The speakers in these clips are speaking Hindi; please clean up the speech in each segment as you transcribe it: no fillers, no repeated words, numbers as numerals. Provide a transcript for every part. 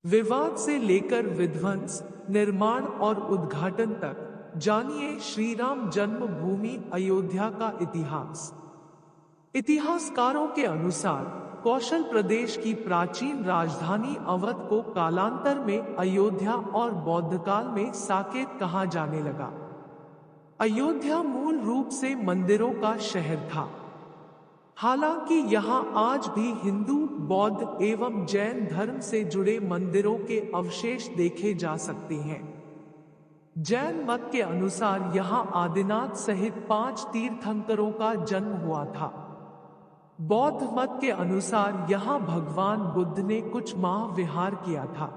विवाद से लेकर विध्वंस, निर्माण और उद्घाटन तक, जानिए श्री राम जन्मभूमि अयोध्या का इतिहास। इतिहासकारों के अनुसार कौशल प्रदेश की प्राचीन राजधानी अवध को कालांतर में अयोध्या और बौद्धकाल में साकेत कहा जाने लगा। अयोध्या मूल रूप से मंदिरों का शहर था। हालांकि यहाँ आज भी हिंदू, बौद्ध एवं जैन धर्म से जुड़े मंदिरों के अवशेष देखे जा सकते हैं। जैन मत के अनुसार यहाँ आदिनाथ सहित 5 तीर्थंकरों का जन्म हुआ था। बौद्ध मत के अनुसार यहाँ भगवान बुद्ध ने कुछ माह विहार किया था।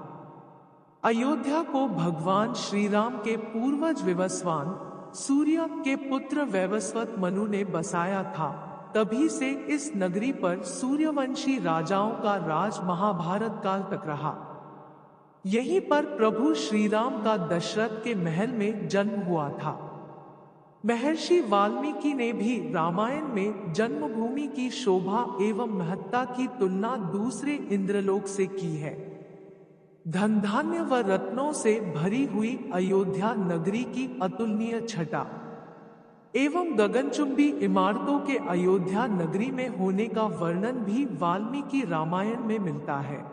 अयोध्या को भगवान श्री राम के पूर्वज विवस्वान सूर्य के पुत्र वैवस्वत मनु ने बसाया था। तभी से इस नगरी पर सूर्यवंशी राजाओं का राज महाभारत काल तक रहा। यहीं पर प्रभु श्री राम का दशरथ के महल में जन्म हुआ था। महर्षि वाल्मीकि ने भी रामायण में जन्मभूमि की शोभा एवं महत्ता की तुलना दूसरे इंद्रलोक से की है। धन धान्य व रत्नों से भरी हुई अयोध्या नगरी की अतुलनीय छटा एवं गगनचुंबी इमारतों के अयोध्या नगरी में होने का वर्णन भी वाल्मीकि रामायण में मिलता है।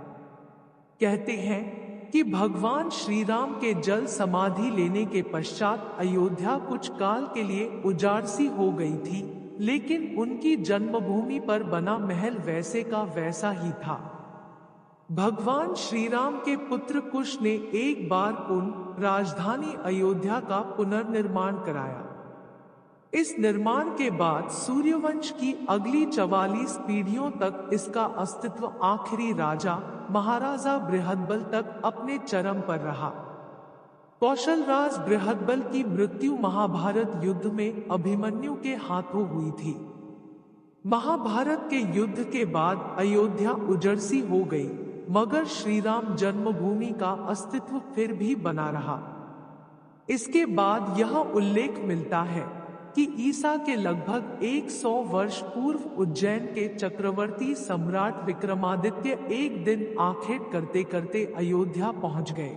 कहते हैं कि भगवान श्री राम के जल समाधि लेने के पश्चात अयोध्या कुछ काल के लिए उजाड़ सी हो गई थी, लेकिन उनकी जन्मभूमि पर बना महल वैसे का वैसा ही था। भगवान श्री राम के पुत्र कुश ने एक बार पुनः राजधानी अयोध्या का पुनर्निर्माण कराया। इस निर्माण के बाद सूर्यवंश की अगली 44 पीढ़ियों तक इसका अस्तित्व आखिरी राजा महाराजा बृहद्बल तक अपने चरम पर रहा। कौशलराज बृहद्बल की मृत्यु महाभारत युद्ध में अभिमन्यु के हाथों हुई थी। महाभारत के युद्ध के बाद अयोध्या उजड़सी हो गई, मगर श्री राम जन्मभूमि का अस्तित्व फिर भी बना रहा। इसके बाद यह उल्लेख मिलता है कि ईसा के लगभग 100 वर्ष पूर्व उज्जैन के चक्रवर्ती सम्राट विक्रमादित्य एक दिन आखेट करते करते अयोध्या पहुंच गए।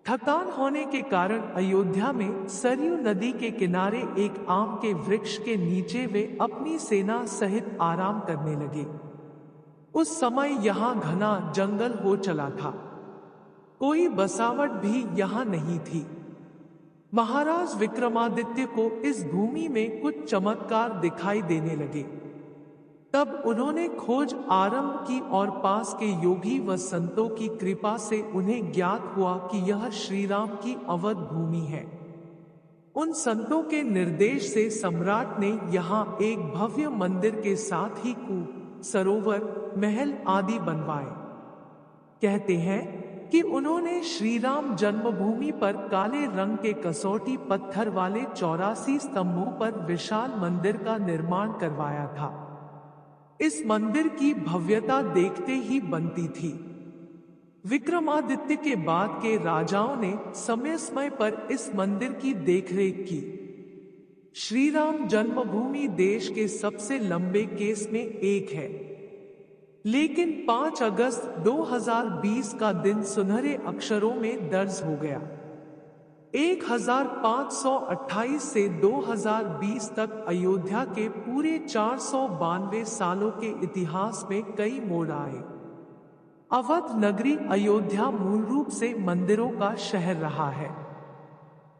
थकान होने के कारण अयोध्या में सरयू नदी के किनारे एक आम के वृक्ष के नीचे वे अपनी सेना सहित आराम करने लगे। उस समय यहाँ घना जंगल हो चला था। कोई बसावट भी यहाँ नहीं थी। महाराज विक्रमादित्य को इस भूमि में कुछ चमत्कार दिखाई देने लगे। तब उन्होंने खोज आरंभ की और पास के योगी व संतों की कृपा से उन्हें ज्ञात हुआ कि यह श्री राम की अवध भूमि है। उन संतों के निर्देश से सम्राट ने यहाँ एक भव्य मंदिर के साथ ही कूप, सरोवर, महल आदि बनवाए। कहते हैं कि उन्होंने श्री राम जन्मभूमि पर काले रंग के कसौटी पत्थर वाले 84 स्तंभों पर विशाल मंदिर का निर्माण करवाया था। इस मंदिर की भव्यता देखते ही बनती थी। विक्रमादित्य के बाद के राजाओं ने समय समय पर इस मंदिर की देखरेख की। श्री राम जन्मभूमि देश के सबसे लंबे केस में एक है, लेकिन 5 अगस्त 2020 का दिन सुनहरे अक्षरों में दर्ज हो गया। 1528 से 2020 तक अयोध्या के पूरे 492 सालों के इतिहास में कई मोड़ आए। अवध नगरी अयोध्या मूल रूप से मंदिरों का शहर रहा है।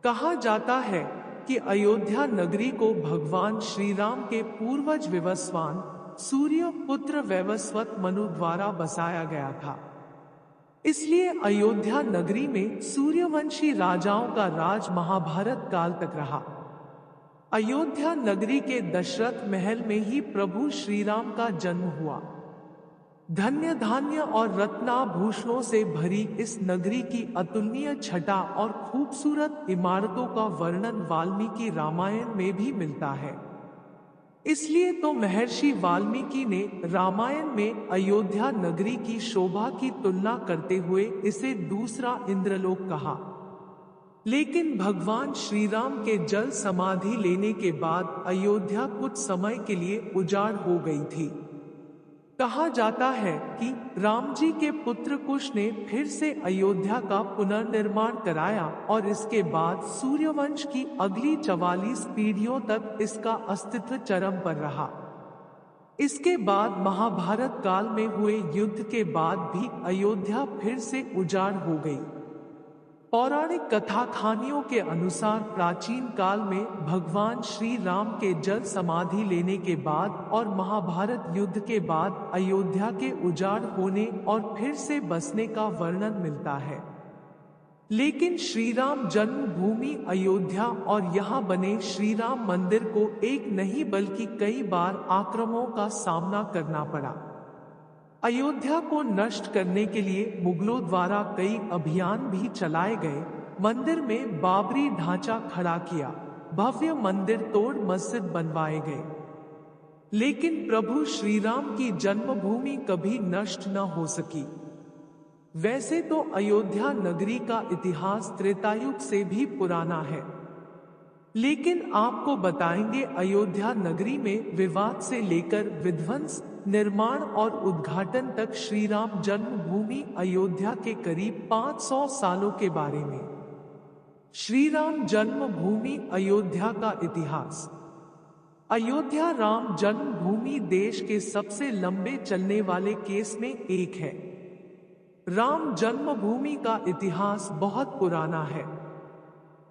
कहा जाता है कि अयोध्या नगरी को भगवान श्री राम के पूर्वज विवस्वान सूर्य पुत्र वैवस्वत मनु द्वारा बसाया गया था। इसलिए अयोध्या नगरी में सूर्यवंशी राजाओं का राज महाभारत काल तक रहा। अयोध्या नगरी के दशरथ महल में ही प्रभु श्री राम का जन्म हुआ। धन्य धान्य और रत्नाभूषणों से भरी इस नगरी की अतुलनीय छटा और खूबसूरत इमारतों का वर्णन वाल्मीकि रामायण में भी मिलता है। इसलिए तो महर्षि वाल्मीकि ने रामायण में अयोध्या नगरी की शोभा की तुलना करते हुए इसे दूसरा इंद्रलोक कहा। लेकिन भगवान श्री राम के जल समाधि लेने के बाद अयोध्या कुछ समय के लिए उजाड़ हो गई थी। कहा जाता है कि राम जी के पुत्र कुश ने फिर से अयोध्या का पुनर्निर्माण कराया और इसके बाद सूर्यवंश की अगली 44 पीढ़ियों तक इसका अस्तित्व चरम पर रहा। इसके बाद महाभारत काल में हुए युद्ध के बाद भी अयोध्या फिर से उजाड़ हो गई। पौराणिक कथा कहानियों के अनुसार प्राचीन काल में भगवान श्री राम के जल समाधि लेने के बाद और महाभारत युद्ध के बाद अयोध्या के उजाड़ होने और फिर से बसने का वर्णन मिलता है। लेकिन श्री राम जन्मभूमि अयोध्या और यहाँ बने श्री राम मंदिर को एक नहीं बल्कि कई बार आक्रमणों का सामना करना पड़ा। अयोध्या को नष्ट करने के लिए मुगलों द्वारा कई अभियान भी चलाए गए। मंदिर में बाबरी ढांचा खड़ा किया, भव्य मंदिर तोड़ मस्जिद बनवाए गए, लेकिन प्रभु श्री राम की जन्मभूमि कभी नष्ट न हो सकी। वैसे तो अयोध्या नगरी का इतिहास त्रेतायुग से भी पुराना है, लेकिन आपको बताएंगे अयोध्या नगरी में विवाद से लेकर विध्वंस, निर्माण और उद्घाटन तक श्री राम जन्मभूमि अयोध्या के करीब 500 सालों के बारे में। श्री राम जन्मभूमि अयोध्या का इतिहास। अयोध्या राम जन्मभूमि देश के सबसे लंबे चलने वाले केस में एक है। राम जन्मभूमि का इतिहास बहुत पुराना है।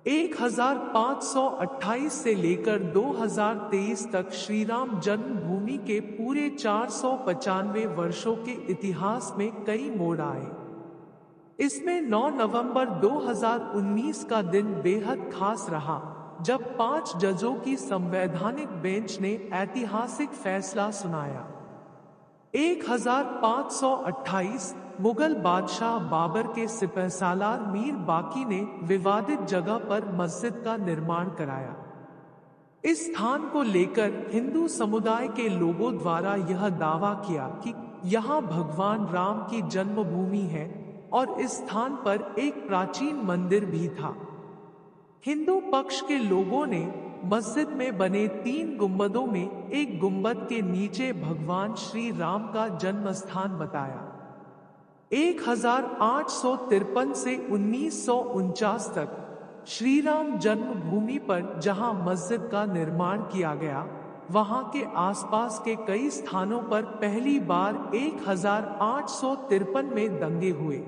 1528 से लेकर 2023 तक श्री राम जन्मभूमि के पूरे 495 वर्षों के इतिहास में कई मोड़ आए। इसमें 9 नवंबर 2019 का दिन बेहद खास रहा, जब 5 जजों की संवैधानिक बेंच ने ऐतिहासिक फैसला सुनाया। 1528 मुगल बादशाह बाबर के सिपहसालार मीर बाकी ने विवादित जगह पर मस्जिद का निर्माण कराया। इस स्थान को लेकर हिंदू समुदाय के लोगों द्वारा यह दावा किया कि यहाँ भगवान राम की जन्मभूमि है और इस स्थान पर एक प्राचीन मंदिर भी था। हिंदू पक्ष के लोगों ने मस्जिद में बने 3 गुंबदों में एक गुंबद के नीचे भगवान श्री राम का जन्म स्थान बताया। 1853 से 1949 तक श्री राम जन्मभूमि पर जहां मस्जिद का निर्माण किया गया, वहां के आसपास के कई स्थानों पर पहली बार 1853 में दंगे हुए।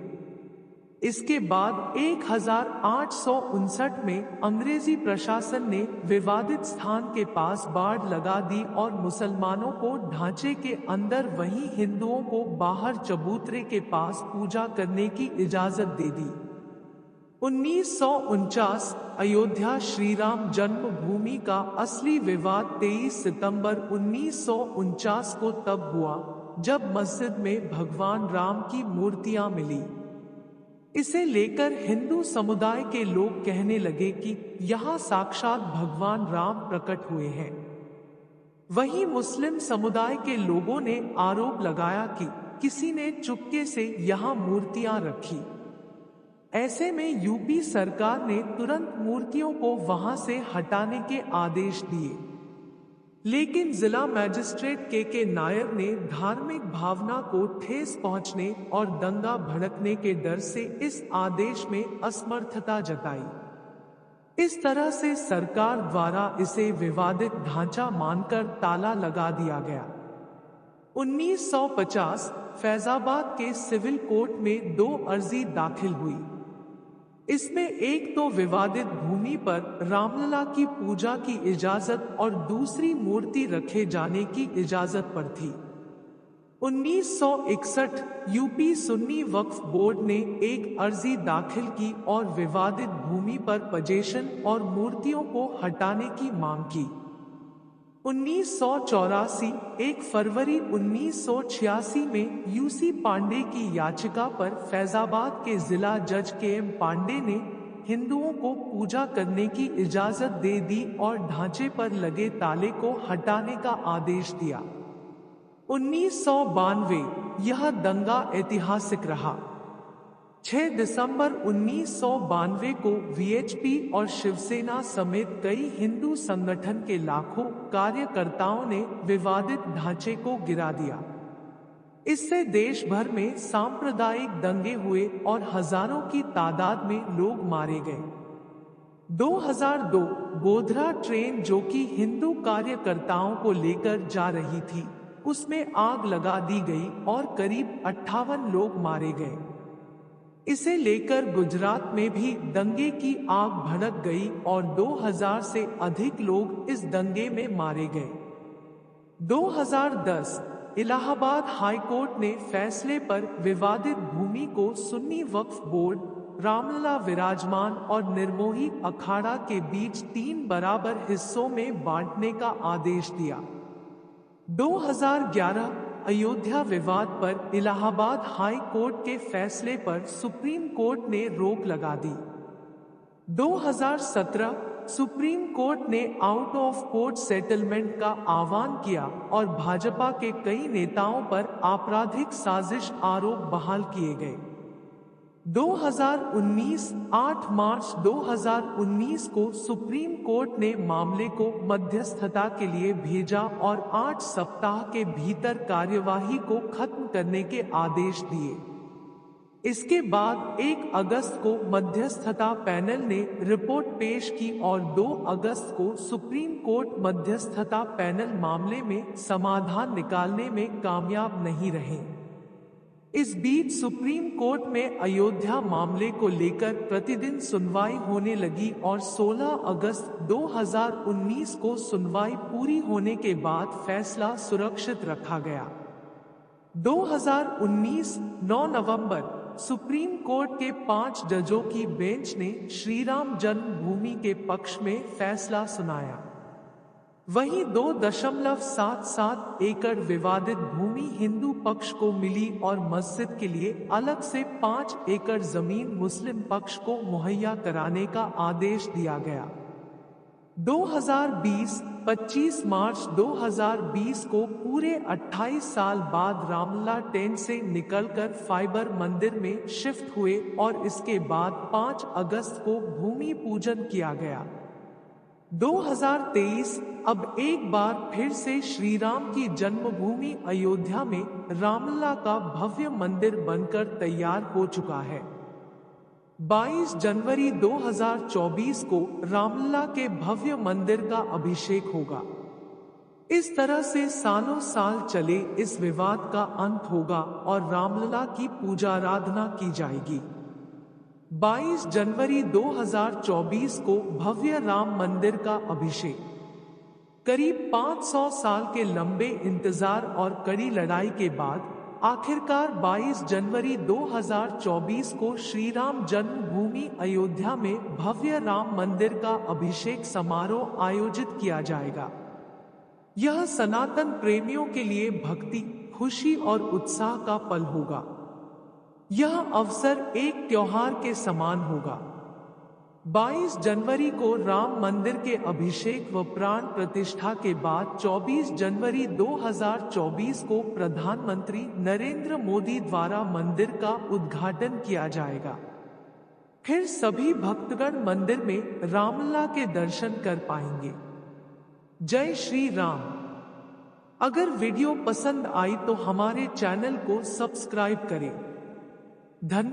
इसके बाद 1859 में अंग्रेजी प्रशासन ने विवादित स्थान के पास बाड़ लगा दी और मुसलमानों को ढांचे के अंदर, वहीं हिंदुओं को बाहर चबूतरे के पास पूजा करने की इजाजत दे दी। 1949 अयोध्या श्री राम जन्मभूमि का असली विवाद 23 सितंबर 1949 को तब हुआ जब मस्जिद में भगवान राम की मूर्तियां मिली। इसे लेकर हिंदू समुदाय के लोग कहने लगे कि यहाँ साक्षात भगवान राम प्रकट हुए हैं। वहीं मुस्लिम समुदाय के लोगों ने आरोप लगाया कि किसी ने चुपके से यहाँ मूर्तियां रखी। ऐसे में यूपी सरकार ने तुरंत मूर्तियों को वहां से हटाने के आदेश दिए, लेकिन जिला मजिस्ट्रेट के नायर ने धार्मिक भावना को ठेस पहुंचने और दंगा भड़कने के डर से इस आदेश में असमर्थता जताई। इस तरह से सरकार द्वारा इसे विवादित ढांचा मानकर ताला लगा दिया गया। 1950 फैजाबाद के सिविल कोर्ट में 2 अर्जी दाखिल हुई। इसमें एक तो विवादित भूमि पर रामलला की पूजा की इजाजत और दूसरी मूर्ति रखे जाने की इजाजत पर थी। 1961 यूपी सुन्नी वक्फ बोर्ड ने एक अर्जी दाखिल की और विवादित भूमि पर पोजीशन और मूर्तियों को हटाने की मांग की। 1984 1 फरवरी 1986 में यूसी पांडे की याचिका पर फैजाबाद के जिला जज के पांडे ने हिंदुओं को पूजा करने की इजाजत दे दी और ढांचे पर लगे ताले को हटाने का आदेश दिया। 1992 यह दंगा ऐतिहासिक रहा। 6 दिसंबर 1992 को वीएचपी और शिवसेना समेत कई हिंदू संगठन के लाखों कार्यकर्ताओं ने विवादित ढांचे को गिरा दिया। इससे देश भर में सांप्रदायिक दंगे हुए और हजारों की तादाद में लोग मारे गए। 2002 गोधरा ट्रेन जो कि हिंदू कार्यकर्ताओं को लेकर जा रही थी, उसमें आग लगा दी गई और करीब 58 लोग मारे गए। इसे लेकर गुजरात में भी दंगे की आग भड़क गई और 2000 से अधिक लोग इस दंगे में मारे गए। 2010 इलाहाबाद हाईकोर्ट ने फैसले पर विवादित भूमि को सुन्नी वक्फ बोर्ड, रामलला विराजमान और निर्मोही अखाड़ा के बीच 3 बराबर हिस्सों में बांटने का आदेश दिया। 2011 अयोध्या विवाद पर इलाहाबाद हाई कोर्ट के फैसले पर सुप्रीम कोर्ट ने रोक लगा दी। 2017 सुप्रीम कोर्ट ने आउट ऑफ कोर्ट सेटलमेंट का आह्वान किया और भाजपा के कई नेताओं पर आपराधिक साजिश आरोप बहाल किए गए। 2019 8 मार्च 2019 को सुप्रीम कोर्ट ने मामले को मध्यस्थता के लिए भेजा और 8 सप्ताह के भीतर कार्यवाही को खत्म करने के आदेश दिए। इसके बाद 1 अगस्त को मध्यस्थता पैनल ने रिपोर्ट पेश की और 2 अगस्त को सुप्रीम कोर्ट मध्यस्थता पैनल मामले में समाधान निकालने में कामयाब नहीं रहे। इस बीच सुप्रीम कोर्ट में अयोध्या मामले को लेकर प्रतिदिन सुनवाई होने लगी और 16 अगस्त 2019 को सुनवाई पूरी होने के बाद फैसला सुरक्षित रखा गया। 2019 9 नवंबर सुप्रीम कोर्ट के 5 जजों की बेंच ने श्रीराम जन्मभूमि के पक्ष में फैसला सुनाया। वहीं 2.77 एकड़ विवादित भूमि हिंदू पक्ष को मिली और मस्जिद के लिए अलग से 5 एकड़ जमीन मुस्लिम पक्ष को मुहैया कराने का आदेश दिया गया। 2020 25 मार्च 2020 को पूरे 28 साल बाद रामलला टेंट से निकलकर फाइबर मंदिर में शिफ्ट हुए और इसके बाद 5 अगस्त को भूमि पूजन किया गया। 2023 अब एक बार फिर से श्री राम की जन्मभूमि अयोध्या में रामलला का भव्य मंदिर बनकर तैयार हो चुका है। 22 जनवरी 2024 को रामलला के भव्य मंदिर का अभिषेक होगा। इस तरह से सालों साल चले इस विवाद का अंत होगा और रामलला की पूजा आराधना की जाएगी। 22 जनवरी 2024 को भव्य राम मंदिर का अभिषेक। करीब 500 साल के लंबे इंतजार और कड़ी लड़ाई के बाद आखिरकार 22 जनवरी 2024 को श्री राम जन्मभूमि अयोध्या में भव्य राम मंदिर का अभिषेक समारोह आयोजित किया जाएगा। यह सनातन प्रेमियों के लिए भक्ति, खुशी और उत्साह का पल होगा। यह अवसर एक त्योहार के समान होगा। 22 जनवरी को राम मंदिर के अभिषेक व प्राण प्रतिष्ठा के बाद 24 जनवरी 2024 को प्रधानमंत्री नरेंद्र मोदी द्वारा मंदिर का उद्घाटन किया जाएगा। फिर सभी भक्तगण मंदिर में रामलला के दर्शन कर पाएंगे। जय श्री राम। अगर वीडियो पसंद आई तो हमारे चैनल को सब्सक्राइब करें। धन्यवाद।